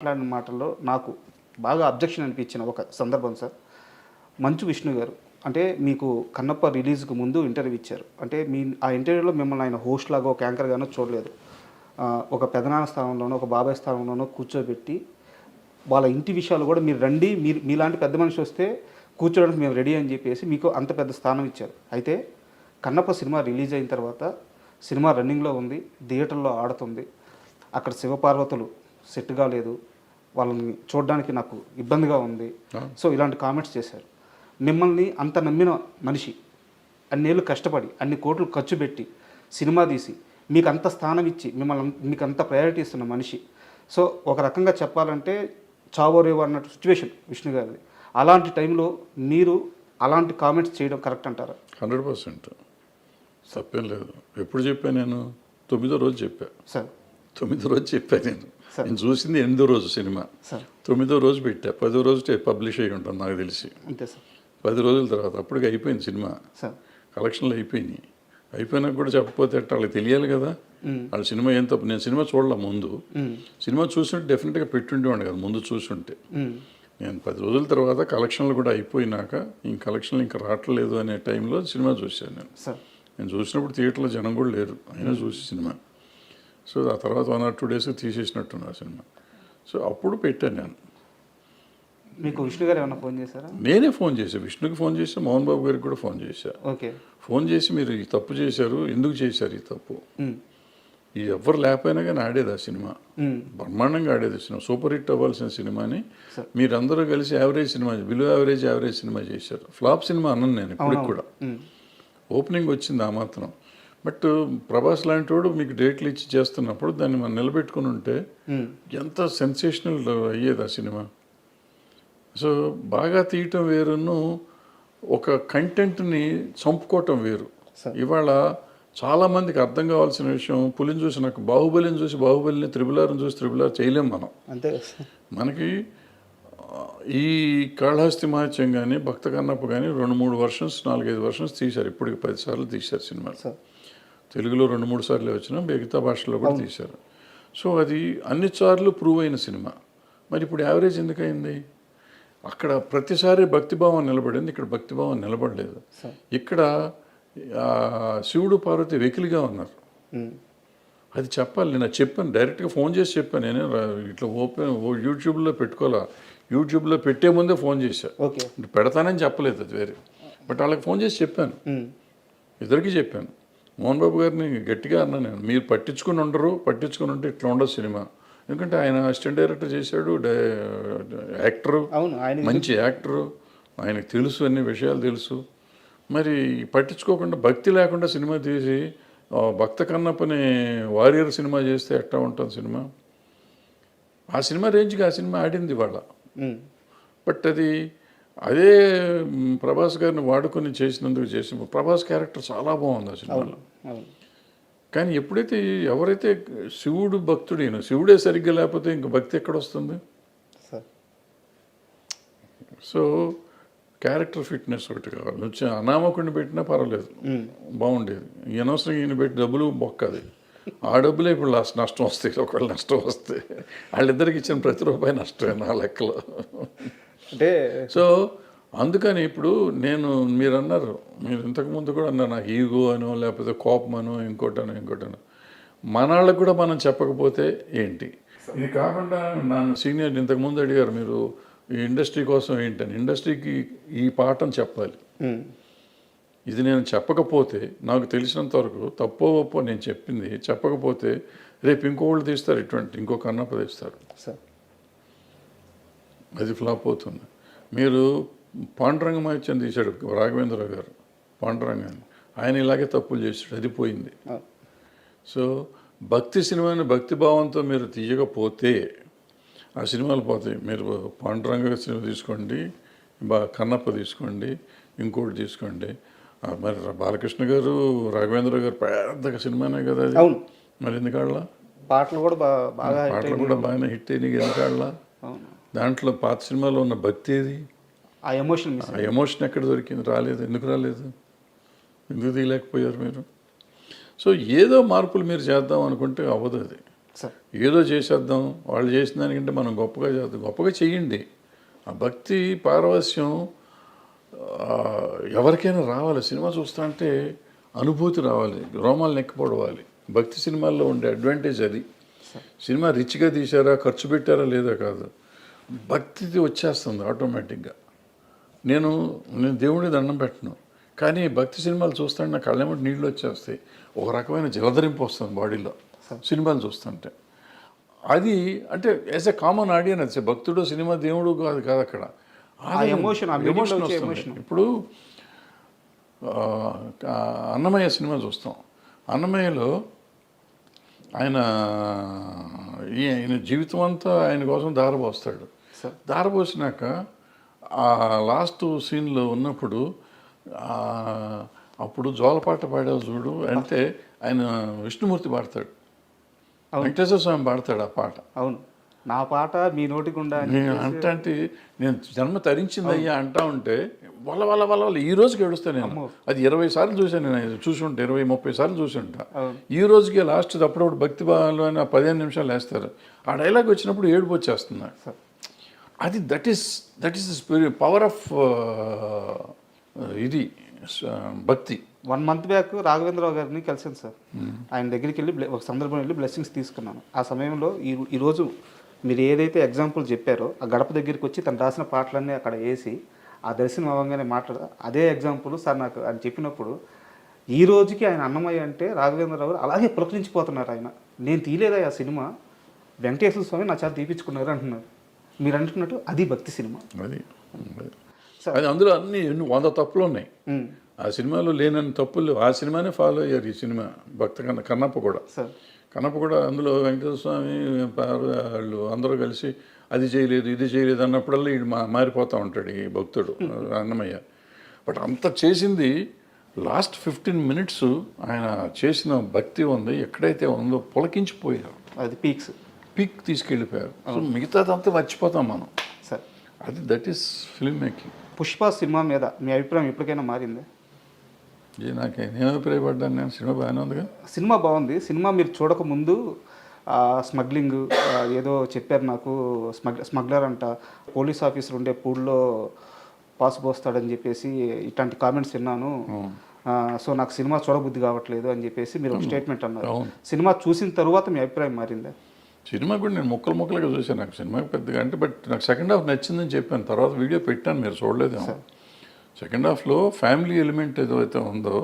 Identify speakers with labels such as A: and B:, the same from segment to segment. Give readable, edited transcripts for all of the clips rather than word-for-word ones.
A: మాట్లాడిన మాటల్లో నాకు బాగా అబ్జెక్షన్ అనిపించిన ఒక సందర్భం సార్. మంచు విష్ణు గారు అంటే మీకు కన్నప్ప రిలీజ్‌కు ముందు ఇంటర్వ్యూ ఇచ్చారు. అంటే ఆ ఇంటర్వ్యూలో మిమ్మల్ని ఆయన హోస్ట్ లాగా ఒక యాంకర్ గానో చూడలేదు. ఒక పెదనాన్న స్థానంలోనో, ఒక బాబాయ్ స్థానంలోనో కూర్చోబెట్టి వాళ్ళ ఇంటి విషయాలు కూడా మీరు రండి, మీలాంటి పెద్ద మనిషి వస్తే కూర్చోడానికి మేము రెడీ అని చెప్పేసి మీకు అంత పెద్ద స్థానం ఇచ్చారు. అయితే కన్నప్ప సినిమా రిలీజ్ అయిన తర్వాత సినిమా రన్నింగ్‌లో ఉంది, థియేటర్‌లో ఆడుతుంది. అక్కడ శివపార్వతులు సెట్ కాలేదు, వాళ్ళని చూడడానికి నాకు ఇబ్బందిగా ఉంది, సో ఇలాంటి కామెంట్స్ చేశారు. మిమ్మల్ని అంత నమ్మిన మనిషి అన్నేళ్ళు కష్టపడి అన్ని కోట్లు ఖర్చు పెట్టి సినిమా తీసి మీకు అంత స్థానం ఇచ్చి మీకు అంత ప్రయారిటీ ఇస్తున్న మనిషి, సో ఒక రకంగా చెప్పాలంటే చావోరేవో అన్నట్టు సిచ్యువేషన్ విష్ణు గారిది. అలాంటి టైంలో మీరు అలాంటి కామెంట్స్ చేయడం కరెక్ట్ అంటారా?
B: 100% తప్పేం లేదు. ఎప్పుడు చెప్పాను నేను? 9వ రోజు చెప్పా
A: సార్.
B: 9వ రోజు చెప్పాను నేను చూసింది 8వ రోజు సినిమా, 9వ రోజు పెట్టా. 10వ రోజు పబ్లిష్ అయ్యి ఉంటాను నాకు తెలిసి.
A: అంతే సార్.
B: 10 రోజుల తర్వాత అప్పటికి అయిపోయింది సినిమా, కలెక్షన్లు అయిపోయినాయి. అయిపోయినాక కూడా చెప్పకపోతే అట్లా వాళ్ళకి తెలియాలి కదా వాళ్ళ సినిమా ఏం తప్పు. నేను సినిమా చూడలే ముందు, సినిమా చూస్తుంటే డెఫినెట్గా పెట్టుండేవాడు కదా ముందు చూస్తుంటే. నేను 10 రోజుల తర్వాత కలెక్షన్లు కూడా అయిపోయినాక కలెక్షన్లు ఇంకా రావట్లేదు అనే టైంలో సినిమా చూశాను నేను చూసినప్పుడు థియేటర్లో జనం కూడా లేరు, అయినా చూసి సినిమా. సో ఆ తర్వాత 1 or 2 days తీసేసినట్టున్నా సినిమా. సో అప్పుడు పెట్టాను నేను.
A: మీకు విష్ణు గారు ఏమైనా ఫోన్ చేశారా?
B: నేనే ఫోన్ చేశాను, విష్ణుకి ఫోన్ చేసి మోహన్ బాబు గారికి కూడా ఫోన్ చేశాను.
A: ఓకే.
B: ఫోన్ చేసి మీరు ఈ తప్పు చేశారు, ఎందుకు చేశారు ఈ తప్పు? ఈ ఎవరు లేకపోయినా కానీ ఆడేది ఆ సినిమా, బ్రహ్మాండంగా ఆడేది సినిమా, సూపర్ హిట్ అవ్వాల్సిన సినిమాని మీరందరూ కలిసి average cinema, below average cinema చేశారు. ఫ్లాప్ సినిమా అన్నాను నేను ఇప్పటికి కూడా. ఓపెనింగ్ వచ్చింది ఆ మాత్రం. బట్ ప్రభాస్ లాంటి వాడు మీకు డేట్లు ఇచ్చి చేస్తున్నప్పుడు దాన్ని మనం నిలబెట్టుకుని ఉంటే ఎంత సెన్సేషనల్ అయ్యేది ఆ సినిమా. సో బాగా తీయటం వేరును, ఒక కంటెంట్ని చంపుకోవటం వేరు. ఇవాళ చాలామందికి అర్థం కావాల్సిన విషయం, పులిని చూసి నాకు బాహుబలిని చూసి బాహుబలిని, త్రిబులార్ని చూసి త్రిబులార్ చేయలేం మనం.
A: అంతే. మనకి
B: ఈ కాళహస్తి మహత్యం కానీ, భక్త కన్నప్ప కానీ 2-3 వర్షన్స్ 4-5 వర్షన్స్ తీశారు. ఇప్పటికి 10 సార్లు తీశారు సినిమాలు. తెలుగులో 2-3 సార్లు వచ్చినా మిగతా భాషలో కూడా తీశారు. సో అది అన్ని సార్లు ప్రూవ్ అయిన సినిమా. మరి ఇప్పుడు యావరేజ్ ఎందుకయింది? అక్కడ ప్రతిసారి భక్తిభావం నిలబడింది, ఇక్కడ భక్తిభావం నిలబడలేదు. ఇక్కడ శివుడు పార్వతి వెకిలిగా ఉన్నారు. అది చెప్పాలి. నేను చెప్పాను, డైరెక్ట్గా ఫోన్ చేసి చెప్పాను. నేనే ఇట్లా యూట్యూబ్లో పెట్టుకోవాలా, యూట్యూబ్లో పెట్టే ముందే ఫోన్ చేశా. పెడతానని చెప్పలేదు, అది వేరే. బట్ వాళ్ళకి ఫోన్ చేసి చెప్పాను, ఇద్దరికి చెప్పాను. మోహన్ బాబు గారిని గట్టిగా అన్నా నేను, మీరు పట్టించుకుని ఉంటే ఇట్లా ఉండదు సినిమా. ఎందుకంటే ఆయన అసిస్టెంట్ డైరెక్టర్ చేశాడు, యాక్టరు, మంచి యాక్టరు, ఆయనకు తెలుసు, అన్ని విషయాలు తెలుసు. మరి పట్టించుకోకుండా భక్తి లేకుండా సినిమా తీసి భక్త కన్నప్పని వారియర్ సినిమా చేస్తే ఎట్లా ఉంటుంది సినిమా? ఆ సినిమా రేంజ్కి ఆ సినిమా ఆడింది వాళ్ళ. బట్ అదే ప్రభాస్ గారిని వాడుకొని చేసినందుకు చేసిన ప్రభాస్ క్యారెక్టర్ చాలా బాగుంది ఆ సినిమాలో. కానీ ఎప్పుడైతే ఎవరైతే శివుడు భక్తుడైన, శివుడే సరిగ్గా లేకపోతే ఇంక భక్తి ఎక్కడ వస్తుంది? సో క్యారెక్టర్ ఫిట్నెస్ ఒకటి కావాలి. వచ్చి అనామకుడిని పెట్టినా పర్వాలేదు, బాగుండేది. ఈ అనవసరంగా ఈయన పెట్టి డబ్బులు బొక్కది. ఆ డబ్బులే ఇప్పుడు నష్టం వస్తాయి. ఒకవేళ నష్టం వస్తే వాళ్ళిద్దరికి ఇచ్చిన ప్రతి రూపాయి నష్టమే నా లెక్కలో.
A: అంటే సో
B: అందుకని ఇప్పుడు మీరు అన్నారు, మీరు ఇంతకుముందు కూడా అన్నారు, నాకు ఈగో అనో లేకపోతే కోపం అనో ఇంకోటనో మన వాళ్ళకు కూడా మనం చెప్పకపోతే ఏంటి? ఇది కాకుండా నన్ను సీనియర్ ఇంతకుముందు అడిగారు, మీరు ఈ ఇండస్ట్రీ కోసం ఏంటని. ఇండస్ట్రీకి ఈ పాఠం చెప్పాలి. ఇది నేను చెప్పకపోతే, నాకు తెలిసినంత వరకు తప్పో ఒప్పో నేను చెప్పింది చెప్పకపోతే రేపు ఇంకోళ్ళు తీస్తారు, ఇంకో కన్నప్ప తీస్తారు, అది ఫ్లాప్ అవుతుంది. మీరు పాండురంగ మహత్యం తీశాడు రాఘవేంద్రరావు గారు, పాండురంగాన్ని, ఆయన ఇలాగే తప్పులు చేశాడు, అది పోయింది. సో భక్తి సినిమాని భక్తిభావంతో మీరు తీయకపోతే ఆ సినిమాలు పోతాయి. మీరు పాండురంగ సినిమా తీసుకోండి, కన్నప్ప తీసుకోండి, ఇంకోటి తీసుకోండి. మరి బాలకృష్ణ గారు, రాఘవేంద్ర గారు పెద్ద సినిమానే కదా అది. మరి ఎందుకాళ్ళ
A: పాటలు కూడా
B: బాగానే హిట్ అయినాయి, ఎందుకాళ్ళ? దాంట్లో పాత సినిమాలో ఉన్న భక్తి ఏది?
A: ఆ
B: ఎమోషన్ ఎక్కడ దొరికింది? రాలేదు. ఎందుకు రాలేదు? ఎందుకు తీయలేకపోయారు మీరు? సో ఏదో మార్పులు మీరు చేద్దాం అనుకుంటే అవ్వదు అది.
A: సార్
B: ఏదో చేసేద్దాం, వాళ్ళు చేసిన దానికంటే మనం గొప్పగా చేద్దాం, గొప్పగా చెయ్యండి. ఆ భక్తి పారవస్యం ఆ, ఎవరికైనా రావాలి. సినిమా చూస్తా అంటే అనుభూతి రావాలి, రోమాలు నెక్కిపోవాలి. భక్తి సినిమాల్లో ఉండే అడ్వాంటేజ్ అది. సినిమా రిచ్గా తీశారా, ఖర్చు పెట్టారా లేదా కాదు, భక్తి వచ్చేస్తుంది ఆటోమేటిక్గా. నేను దేవుడికి దండం పెట్టను, కానీ భక్తి సినిమాలు చూస్తుంటే నా కళ్ళెమ్మటి నీళ్ళు వచ్చేస్తాయి. ఒక రకమైన జలధరింపు వస్తుంది బాడీలో సినిమాలు చూస్తుంటే. అది అంటే యాజ్ ఎ కామన్ ఆడియన్స్, భక్తుడు సినిమా దేవుడు కాదు కాదు అక్కడ
A: ఎమోషన్
B: ఎమోషన్ వస్తుంది. ఇప్పుడు అన్నమయ్య సినిమా చూస్తాం. అన్నమయ్యలో ఆయన జీవితం అంతా ఆయన కోసం దారపోస్తాడు. దారపోసినాక ఆ లాస్ట్ సీన్లో ఉన్నప్పుడు అప్పుడు జోలపాట పాడావు చూడు అంటే ఆయన విష్ణుమూర్తి పాడతాడు, వెంకటేశ్వర స్వామి పాడతాడు ఆ పాట.
A: అవును, నా పాట మీ నోటికి ఉండా
B: అంటే నేను జన్మ తరించింది అయ్యా అంటా ఉంటే వల్ల వల్ల వల్ల వల్ల ఈ రోజుకి ఏడుస్తాను నేను. అది 20 సార్లు చూశాను నేను, చూసి ఉంటా 20-30 సార్లు చూసి ఉంటా. ఈ రోజుకి లాస్ట్ అప్పుడప్పుడు భక్తి భావాలు అని 15 నిమిషాలు వేస్తారు. ఆ డైలాగ్ వచ్చినప్పుడు ఏడుపు వచ్చేస్తుంది. అది దట్ ఈస్ పవర్ ఆఫ్ ఇది భక్తి.
A: 1 మంత్ బ్యాక్ రాఘవేంద్రరావు గారిని కలిసాను సార్. ఆయన దగ్గరికి వెళ్ళి ఒక సందర్భం వెళ్ళి బ్లెస్సింగ్స్ తీసుకున్నాను. ఆ సమయంలో ఈరోజు మీరు ఏదైతే ఎగ్జాంపుల్ చెప్పారో ఆ గడప దగ్గరికి వచ్చి తను రాసిన పాటలన్నీ అక్కడ వేసి ఆ దర్శనం అవ్వగానే అదే ఎగ్జాంపుల్ సార్ నాకు ఆయన చెప్పినప్పుడు ఈ రోజుకి ఆయన అన్నమయ్య అంటే రాఘవేంద్రరావు గారు అలాగే పులకరించిపోతున్నారు. ఆయన నేను తీయలేదా ఆ సినిమా, వెంకటేశ్వర స్వామి నా చేత తీపించుకున్నారు అంటున్నారు. మీరు అంటున్నట్టు అది భక్తి సినిమా.
B: అది అందులో అన్ని 100 తప్పులు ఉన్నాయి. ఆ సినిమాలో లేనన్ని తప్పులు ఆ సినిమానే ఫాలో అయ్యారు. ఈ సినిమా కన్నప్ప కూడా అందులో వెంకటేశ్వర స్వామి వాళ్ళు అందరూ కలిసి అది చేయలేదు ఇది చేయలేదు అన్నప్పుడల్లా వీడు మారిపోతూ ఉంటాడు ఈ భక్తుడు అన్నమయ్య. బట్ అంత చేసింది లాస్ట్ 15 minutes ఆయన చేసిన భక్తి ఉంది, ఎక్కడైతే ఉందో పులకించిపోయారు. అది పీక్ తీసుకెళ్ళిపోయారు. సో మిగతాదంతా మర్చిపోతాం మనం.
A: సార్
B: అది that is film making.
A: Pushpa cinema మీద మీ అభిప్రాయం ఎప్పటికైనా మారిందా?
B: నేను అభిప్రాయపడ్డాను. నేను సినిమా బాగానే ఉందిగా.
A: సినిమా బాగుంది. సినిమా మీరు చూడకముందు స్మగ్లింగ్ ఏదో చెప్పారు నాకు, స్మగ్లర్ అంట, పోలీస్ ఆఫీసర్ ఉండే పూల్లో పాస్ పోస్తాడని చెప్పేసి ఇట్లాంటి కామెంట్స్ విన్నాను. సో నాకు సినిమా చూడబుద్ధి కావట్లేదు అని చెప్పేసి మీరు ఒక స్టేట్మెంట్ అన్నారు. సినిమా చూసిన తర్వాత మీ అభిప్రాయం మారిందా?
B: సినిమా కూడా నేను ముక్కలుగా చూసాను. నాకు సినిమా పెద్దగా అంటే బట్ నాకు సెకండ్ హాఫ్ నచ్చిందని చెప్పాను. తర్వాత వీడియో పెట్టాను, మీరు చూడలేదేమో. సెకండ్ హాఫ్లో ఫ్యామిలీ ఎలిమెంట్ ఏదైతే ఉందో,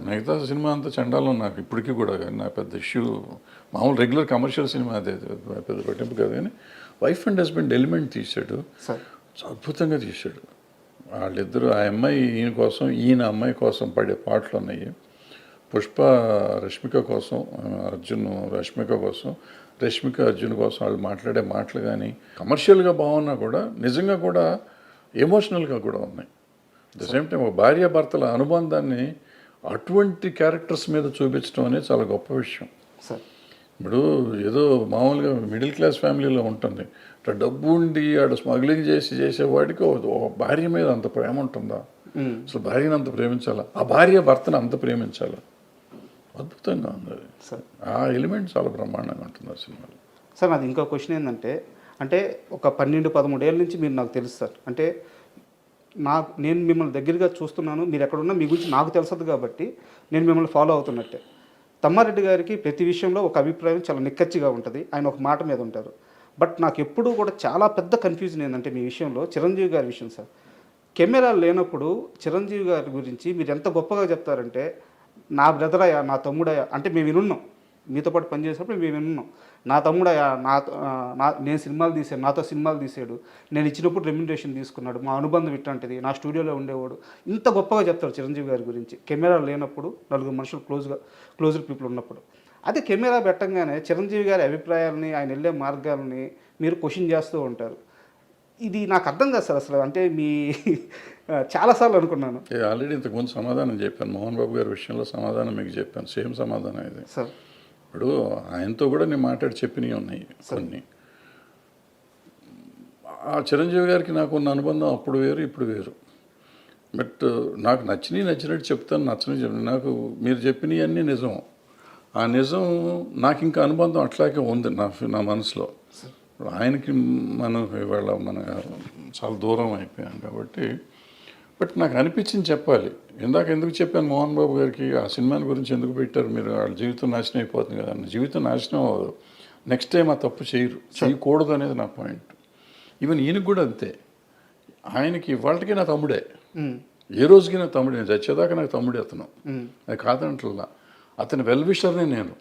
B: మిగతా సినిమా అంతా చండాలం నాకు ఇప్పటికీ కూడా. కానీ నా పెద్ద ఇష్యూ మామూలు రెగ్యులర్ కమర్షియల్ సినిమా అదే పెద్ద పట్టింపు కాదు. కానీ వైఫ్ అండ్ హస్బెండ్ ఎలిమెంట్ తీశాడు, అద్భుతంగా తీశాడు. వాళ్ళిద్దరూ ఆ అమ్మాయి ఈయన కోసం, ఈయన అమ్మాయి కోసం పడే పాటలు ఉన్నాయి. పుష్ప రష్మిక కోసం, రష్మిక కోసం, రష్మిక అర్జున్ కోసం వాళ్ళు మాట్లాడే మాటలు కానీ కమర్షియల్గా బాగున్నా కూడా నిజంగా కూడా ఎమోషనల్గా కూడా ఉన్నాయి. ద సేమ్ టైం ఒక భార్యాభర్తల అనుబంధాన్ని అటువంటి క్యారెక్టర్స్ మీద చూపించడం అనేది చాలా గొప్ప విషయం. ఇప్పుడు ఏదో మామూలుగా మిడిల్ క్లాస్ ఫ్యామిలీలో ఉంటుంది, ఇట్లా డబ్బు ఉండి ఆడ స్మగ్లింగ్ చేసేవాడికి ఒక భార్య మీద అంత ప్రేమ ఉంటుందా? అసలు భార్యను అంత ప్రేమించాలా, ఆ భార్య భర్తను అంత ప్రేమించాలా? అద్భుతంగా ఉంది అది. ఆ ఎలిమెంట్ చాలా బ్రహ్మాండంగా ఉంటుంది ఆ సినిమాలో.
A: సార్ నాది ఇంకో క్వశ్చన్ ఏంటంటే, అంటే ఒక 12-13 ఏళ్ళ నుంచి మీరు నాకు తెలుసు సార్. అంటే నేను మిమ్మల్ని దగ్గరగా చూస్తున్నాను, మీరు ఎక్కడున్నా మీ గురించి నాకు తెలుసదు కాబట్టి నేను మిమ్మల్ని ఫాలో అవుతున్నట్టే. తమ్మారెడ్డి గారికి ప్రతి విషయంలో ఒక అభిప్రాయం చాలా నిక్కచ్చిగా ఉంటుంది, ఆయన ఒక మాట మీద ఉంటారు. బట్ నాకు ఎప్పుడూ కూడా చాలా పెద్ద కన్ఫ్యూజన్ ఏంటంటే మీ విషయంలో, చిరంజీవి గారి విషయం సార్. కెమెరా లేనప్పుడు చిరంజీవి గారి గురించి మీరు ఎంత గొప్పగా చెప్తారంటే, నా బ్రదరయ్యా, నా తమ్ముడయ్యా, అంటే మేము వినున్నాం, మీతో పాటు పనిచేసినప్పుడు మేము వినున్నాం, నా తమ్ముడయ్యా, నేను సినిమాలు తీసాను, నాతో సినిమాలు తీసాడు, నేను ఇచ్చినప్పుడు రెమ్యునరేషన్ తీసుకున్నాడు, మా అనుబంధం ఇట్లాంటిది, నా స్టూడియోలో ఉండేవాడు, ఇంత గొప్పగా చెప్తారు చిరంజీవి గారి గురించి. కెమెరా లేనప్పుడు 4 మనుషులు క్లోజ్డ్ పీపుల్ ఉన్నప్పుడు. అదే కెమెరా పెట్టంగానే చిరంజీవి గారి అభిప్రాయాలని, ఆయన వెళ్ళే మార్గాలని మీరు క్వశ్చన్ చేస్తూ ఉంటారు. ఇది నాకు అర్థం కాదు సార్ అసలు. అంటే మీ చాలాసార్లు అనుకున్నాను.
B: ఆల్రెడీ ఇంతకుముందు సమాధానం చెప్పాను, మోహన్ బాబు గారి విషయంలో సమాధానం మీకు చెప్పాను, సేమ్ సమాధానం ఇది
A: సార్.
B: ఇప్పుడు ఆయనతో కూడా నేను మాట్లాడి చెప్పినవి ఉన్నాయి కొన్ని. ఆ చిరంజీవి గారికి నాకు ఉన్న అనుబంధం అప్పుడు వేరు, ఇప్పుడు వేరు. బట్ నాకు నచ్చినట్టు చెప్తాను, నచ్చని నాకు మీరు చెప్పినవి అన్నీ నిజం. ఆ నిజం నాకు ఇంకా అనుబంధం అట్లాగే ఉంది నా మనసులో. ఆయనకి మనం ఇవాళ చాలా దూరం అయిపోయాం కాబట్టి, బట్ నాకు అనిపించింది చెప్పాలి. ఎందుకు చెప్పాను మోహన్ బాబు గారికి ఆ సినిమాని గురించి ఎందుకు పెట్టారు మీరు, వాళ్ళ జీవితం నాశనం అయిపోతుంది కదా అన్న. జీవితం నాశనం అవ్వదు, నెక్స్ట్ టైం ఆ తప్పు చేయకూడదు అనేది నా పాయింట్. ఈవెన్ ఈయనకు కూడా అంతే. ఆయనకి వాళ్ళకి నా తమ్ముడే, ఏ రోజుకి నా తమ్ముడే, నేను చచ్చేదాకా నాకు తమ్ముడే అతను, అది కాదంటల్లా. అతని వెల్ విషర్నే నేను.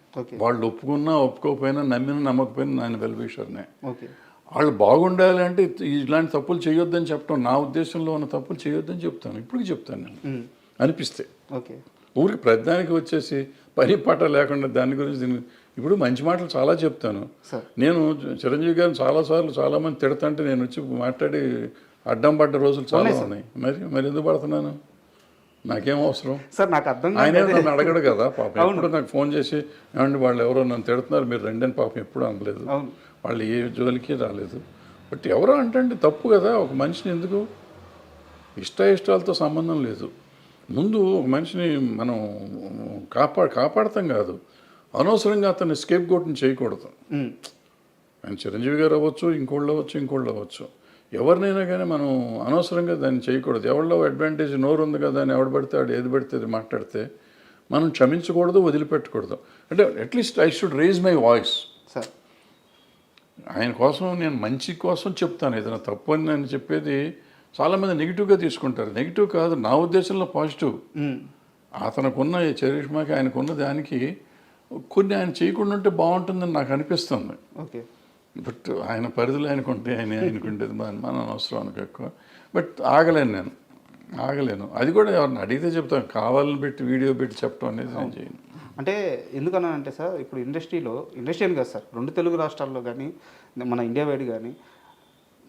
B: వాళ్ళు ఒప్పుకున్నా ఒప్పుకోకపోయినా, నమ్మినా నమ్మకపోయినా ఆయన వెల్ విషర్నే. వాళ్ళు బాగుండాలి అంటే ఇలాంటి తప్పులు చేయొద్దని చెప్పడం, నా ఉద్దేశంలో ఉన్న తప్పులు చేయొద్దని చెప్తాను, ఇప్పటికీ చెప్తాను నేను అనిపిస్తే. ఊరికి ప్రతిదానికి వచ్చేసి పని పాట లేకుండా దాని గురించి ఇప్పుడు మంచి మాటలు చాలా చెప్తాను నేను. చిరంజీవి గారిని చాలామంది తిడతంటే నేను వచ్చి మాట్లాడి అడ్డం పడ్డ రోజులు చాలా ఉన్నాయి. మరి ఎందుకు పడుతున్నాను, నాకేం అవసరం
A: సార్? నాకు అర్థం
B: ఆయన నన్ను అడగడు కదా పాపం. ఎప్పుడు నాకు ఫోన్ చేసి ఏమండి వాళ్ళు ఎవరో నన్ను తిడుతున్నారు మీరు రండి అని పాపం ఎప్పుడు అనలేదు. వాళ్ళు ఏ జోలికి రాలేదు. బట్ ఎవరో అంటే తప్పు కదా. ఒక మనిషిని ఎందుకు ఇష్టాలతో సంబంధం లేదు. ముందు ఒక మనిషిని మనం కాపాడతాం కాదు, అనవసరంగా అతన్ని స్కేప్ గోట్ని చేయకూడదు. ఆయన చిరంజీవి గారు అవ్వచ్చు, ఇంకోళ్ళు అవ్వచ్చు, ఎవరినైనా కానీ మనం అనవసరంగా దాన్ని చేయకూడదు. ఎవరిలో అడ్వాంటేజ్ నోరు ఉంది కదా అని ఎవడు పడితే ఆడు ఏది పడితే అది మాట్లాడితే మనం క్షమించకూడదు, వదిలిపెట్టకూడదు. అంటే at least I should raise my voice. ఆయన కోసం నేను మంచి కోసం చెప్తాను. ఏదైనా తప్పు అని నేను చెప్పేది చాలామంది నెగిటివ్గా తీసుకుంటారు. నెగిటివ్ కాదు, నా ఉద్దేశంలో పాజిటివ్. అతనుకున్న చరిష్మాకి ఆయనకున్న దానికి కొన్ని ఆయన చేయకుండా ఉంటే బాగుంటుందని నాకు అనిపిస్తుంది. బట్ ఆయన పరిధిలో ఆయనకుంటే ఆయనకుంటేది మనం అవసరం అనుకో ఎక్కువ. బట్ ఆగలేను. అది కూడా ఎవరిని అడిగితే చెప్తాను, కావాలని పెట్టి వీడియో పెట్టి చెప్పడం అనేది నేను చేయను.
A: అంటే ఎందుకన్నానంటే సార్, ఇప్పుడు ఇండస్ట్రీ అని కాదు సార్, 2 తెలుగు రాష్ట్రాల్లో కానీ మన ఇండియా వైడ్ కానీ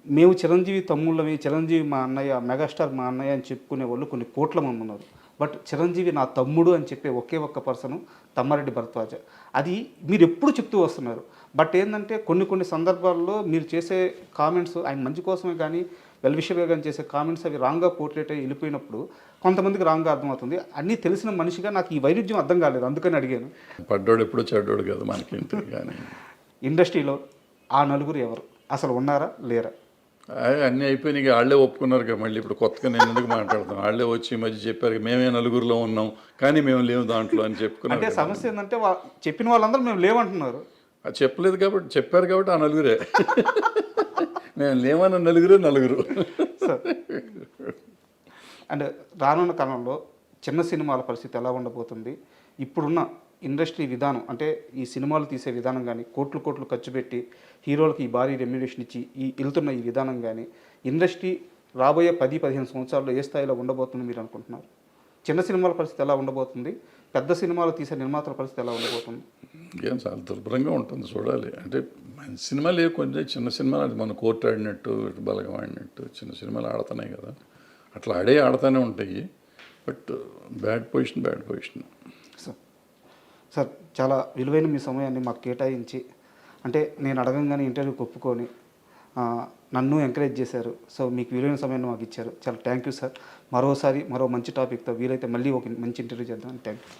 A: మేము చిరంజీవి తమ్ముళ్ళవి, చిరంజీవి మా అన్నయ్య, మెగాస్టార్ మా అన్నయ్య అని చెప్పుకునే వాళ్ళు కొన్ని కోట్ల మంది ఉన్నారు. బట్ చిరంజీవి నా తమ్ముడు అని చెప్పే ఒకే ఒక్క పర్సను తమ్మారెడ్డి భరద్వాజ. అది మీరు ఎప్పుడు చెప్తూ వస్తున్నారు. బట్ ఏంటంటే కొన్ని సందర్భాల్లో మీరు చేసే కామెంట్స్ ఆయన మంచి కోసమే కానీ వెల్ విషర్గా కానీ చేసే కామెంట్స్ అవి రాంగ్గా పోర్ట్రేట్ అయ్యి వెళ్ళిపోయినప్పుడు కొంతమందికి రాంగ్గా అర్థమవుతుంది. అన్నీ తెలిసిన మనిషిగా నాకు ఈ వైరుధ్యం అర్థం కాలేదు, అందుకని అడిగాను.
B: పడ్డోడు ఎప్పుడు చెడ్డోడు కాదు మనకి. కానీ
A: ఇండస్ట్రీలో ఆ నలుగురు ఎవరు అసలు ఉన్నారా లేరా?
B: అన్నీ అయిపోయినాయి, వాళ్ళే ఒప్పుకున్నారు కదా. మళ్ళీ ఇప్పుడు కొత్తగా నేను ఎందుకు మాట్లాడతాను, వాళ్ళే వచ్చి ఈ మధ్య చెప్పారు మేమే నలుగురిలో ఉన్నాం కానీ మేము లేవు దాంట్లో అని చెప్పుకున్నాం.
A: అంటే సమస్య ఏంటంటే చెప్పిన వాళ్ళందరూ మేము లేవంటున్నారు.
B: అది చెప్పలేదు కాబట్టి, చెప్పారు కాబట్టి ఆ నలుగురే. మేము లేవన్న నలుగురు.
A: అండ్ రానున్న కాలంలో చిన్న సినిమాల పరిస్థితి ఎలా ఉండబోతుంది? ఇప్పుడున్న ఇండస్ట్రీ విధానం అంటే ఈ సినిమాలు తీసే విధానం కానీ, కోట్లు ఖర్చు పెట్టి హీరోలకి ఈ భారీ రెమ్యునేషన్ ఇచ్చి వెళ్తున్న ఈ విధానం కానీ, ఇండస్ట్రీ రాబోయే 10-15 సంవత్సరాల్లో ఏ స్థాయిలో ఉండబోతుంది మీరు అనుకుంటున్నారు? చిన్న సినిమాల పరిస్థితి ఎలా ఉండబోతుంది? పెద్ద సినిమాలు తీసే నిర్మాతల పరిస్థితి ఎలా ఉండబోతుంది?
B: ఏం చాలా దుర్భరంగా ఉంటుంది, చూడాలి. అంటే మంచి సినిమాలు కొంచెం చిన్న సినిమాలు అది మన కోర్టు ఆడినట్టు, బలగం ఆడినట్టు చిన్న సినిమాలు ఆడుతున్నాయి కదా, అట్లా ఆడుతూనే ఉంటాయి. But bad position.
A: సార్ చాలా విలువైన మీ సమయాన్ని మాకు కేటాయించి, అంటే నేను అడగంగానే ఇంటర్వ్యూకి ఒప్పుకొని నన్ను ఎంకరేజ్ చేశారు. సో మీకు విలువైన సమయాన్ని మాకు ఇచ్చారు, చాలా థ్యాంక్ యూ సార్. మరో మంచి టాపిక్తో వీలైతే మళ్ళీ ఒక మంచి ఇంటర్వ్యూ చేద్దాం. Thank you.